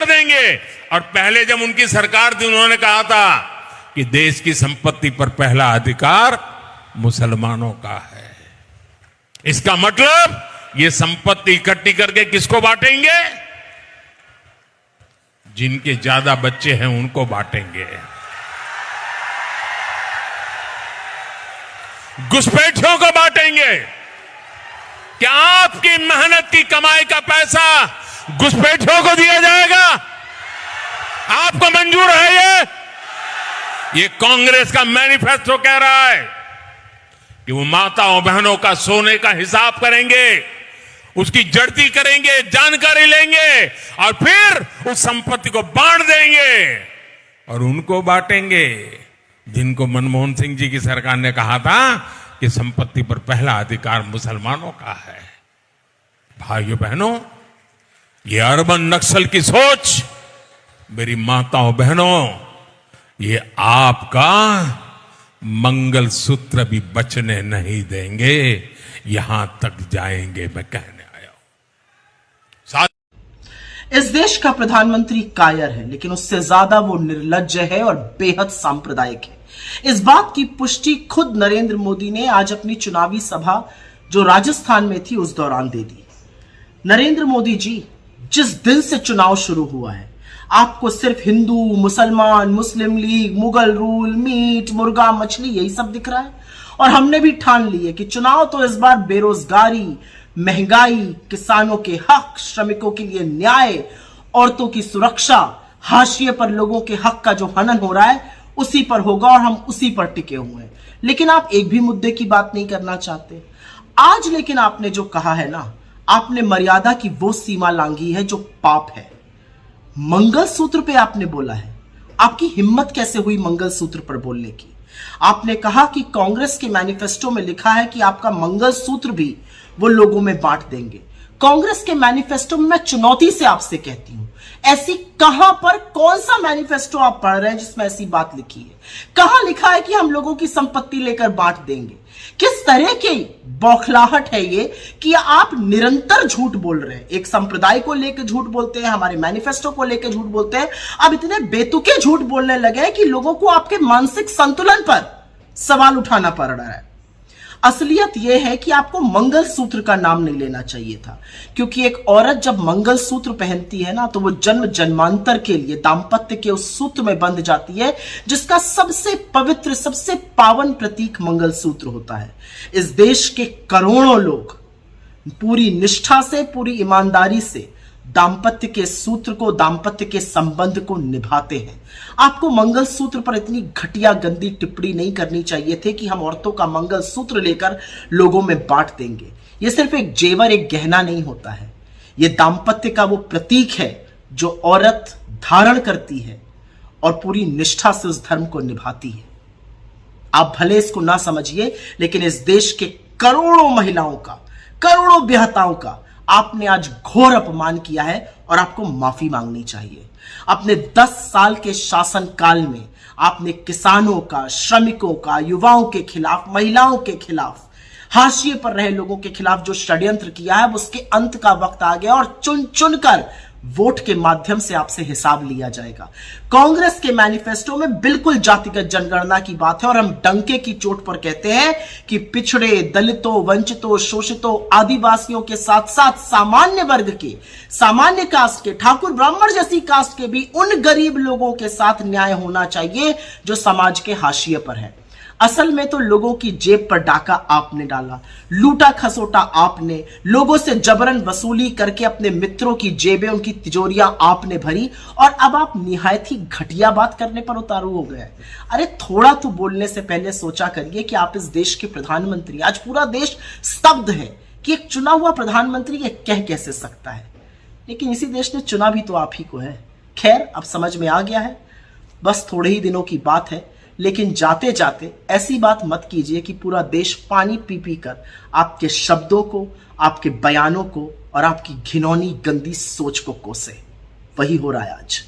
देंगे। और पहले जब उनकी सरकार थी उन्होंने कहा था कि देश की संपत्ति पर पहला अधिकार मुसलमानों का है। इसका मतलब ये संपत्ति इकट्ठी करके किसको बांटेंगे? जिनके ज्यादा बच्चे हैं उनको बांटेंगे। घुसपैठियों को बांटेंगे। क्या आपकी मेहनत की कमाई का पैसा घुसपैठियों को दिया जाएगा? आपको मंजूर है? ये कांग्रेस का मैनिफेस्टो कह रहा है कि वो माताओं बहनों का सोने का हिसाब करेंगे, उसकी जड़ती करेंगे, जानकारी लेंगे और फिर उस संपत्ति को बांट देंगे। और उनको बांटेंगे जिनको मनमोहन सिंह जी की सरकार ने कहा था कि संपत्ति पर पहला अधिकार मुसलमानों का है। भाइयों बहनों, ये अर्बन नक्सल की सोच, मेरी माताओं बहनों, ये आपका मंगलसूत्र भी बचने नहीं देंगे। यहां तक जाएंगे, मैं कहने आया हूं। इस देश का प्रधानमंत्री कायर है, लेकिन उससे ज्यादा वो निर्लज्ज है और बेहद सांप्रदायिक है। इस बात की पुष्टि खुद नरेंद्र मोदी ने आज अपनी चुनावी सभा जो राजस्थान में थी उस दौरान दे दी। नरेंद्र मोदी जी, जिस दिन से चुनाव शुरू हुआ है आपको सिर्फ हिंदू, मुसलमान, मुस्लिम लीग, मुगल रूल, मीट, मुर्गा, मछली यही सब दिख रहा है। और हमने भी ठान ली है कि चुनाव तो इस बार बेरोजगारी, महंगाई, किसानों के हक, श्रमिकों के लिए न्याय, औरतों की सुरक्षा, हाशिए पर लोगों के हक का जो हनन हो रहा है उसी पर होगा और हम उसी पर टिके हुए हैं। लेकिन आप एक भी मुद्दे की बात नहीं करना चाहते आज। लेकिन आपने जो कहा है ना, आपने मर्यादा की वो सीमा लांघी है जो पाप है। मंगलसूत्र पे आपने बोला है। आपकी हिम्मत कैसे हुई मंगलसूत्र पर बोलने की? आपने कहा कि कांग्रेस के मैनिफेस्टो में लिखा है कि आपका मंगलसूत्र भी वो लोगों में बांट देंगे। कांग्रेस के मैनिफेस्टो में मैं चुनौती से आपसे कहती हूं, ऐसी कहां पर कौन सा मैनिफेस्टो आप पढ़ रहे हैं जिसमें ऐसी बात लिखी है? कहां लिखा है कि हम लोगों की संपत्ति लेकर बांट देंगे? किस तरह की बौखलाहट है ये कि आप निरंतर झूठ बोल रहे हैं। एक संप्रदाय को लेकर झूठ बोलते हैं, हमारे मैनिफेस्टो को लेकर झूठ बोलते हैं। अब इतने बेतुके झूठ बोलने लगे हैं कि लोगों को आपके मानसिक संतुलन पर सवाल उठाना पड़ रहा है। असलियत यह है कि आपको मंगलसूत्र का नाम नहीं लेना चाहिए था, क्योंकि एक औरत जब मंगलसूत्र पहनती है ना तो वो जन्म जन्मांतर के लिए दाम्पत्य के उस सूत्र में बंध जाती है जिसका सबसे पवित्र, सबसे पावन प्रतीक मंगलसूत्र होता है। इस देश के करोड़ों लोग पूरी निष्ठा से, पूरी ईमानदारी से दाम्पत्य के सूत्र को, दाम्पत्य के संबंध को निभाते हैं। आपको मंगलसूत्र पर इतनी घटिया गंदी टिप्पणी नहीं करनी चाहिए थी कि हम औरतों का मंगलसूत्र लेकर लोगों में बांट देंगे। यह सिर्फ एक जेवर, एक गहना नहीं होता है। यह दाम्पत्य का वो प्रतीक है जो औरत धारण करती है और पूरी निष्ठा से उस धर्म को निभाती है। आप भले इसको ना समझिए, लेकिन इस देश के करोड़ों महिलाओं का, करोड़ों ब्याहताओं का आपने आज घोर अपमान किया है और आपको माफी मांगनी चाहिए। अपने 10 साल के शासन काल में आपने किसानों का, श्रमिकों का, युवाओं के खिलाफ, महिलाओं के खिलाफ, हाशिए पर रहे लोगों के खिलाफ जो षड्यंत्र किया है उसके अंत का वक्त आ गया और चुन चुनकर वोट के माध्यम से आपसे हिसाब लिया जाएगा। कांग्रेस के मैनिफेस्टो में बिल्कुल जातिगत जनगणना की बात है और हम डंके की चोट पर कहते हैं कि पिछड़े, दलितों, वंचितों, शोषितों, आदिवासियों के साथ साथ सामान्य वर्ग के, सामान्य कास्ट के, ठाकुर ब्राह्मण जैसी कास्ट के भी उन गरीब लोगों के साथ न्याय होना चाहिए जो समाज के हाशिए पर है। असल में तो लोगों की जेब पर डाका आपने डाला, लूटा खसोटा आपने, लोगों से जबरन वसूली करके अपने मित्रों की जेबें, उनकी तिजोरियां आपने भरी और अब आप निहायत ही घटिया बात करने पर उतारू हो गए। अरे थोड़ा तो बोलने से पहले सोचा करिए कि आप इस देश के प्रधानमंत्री। आज पूरा देश स्तब्ध है कि एक चुना हुआ प्रधानमंत्री ये कह कैसे सकता है, लेकिन इसी देश ने चुना भी तो आप ही को है। खैर, अब समझ में आ गया है, बस थोड़े ही दिनों की बात है। लेकिन जाते जाते ऐसी बात मत कीजिए कि पूरा देश पानी पी पी कर आपके शब्दों को, आपके बयानों को और आपकी घिनौनी गंदी सोच को कोसे। वही हो रहा है आज।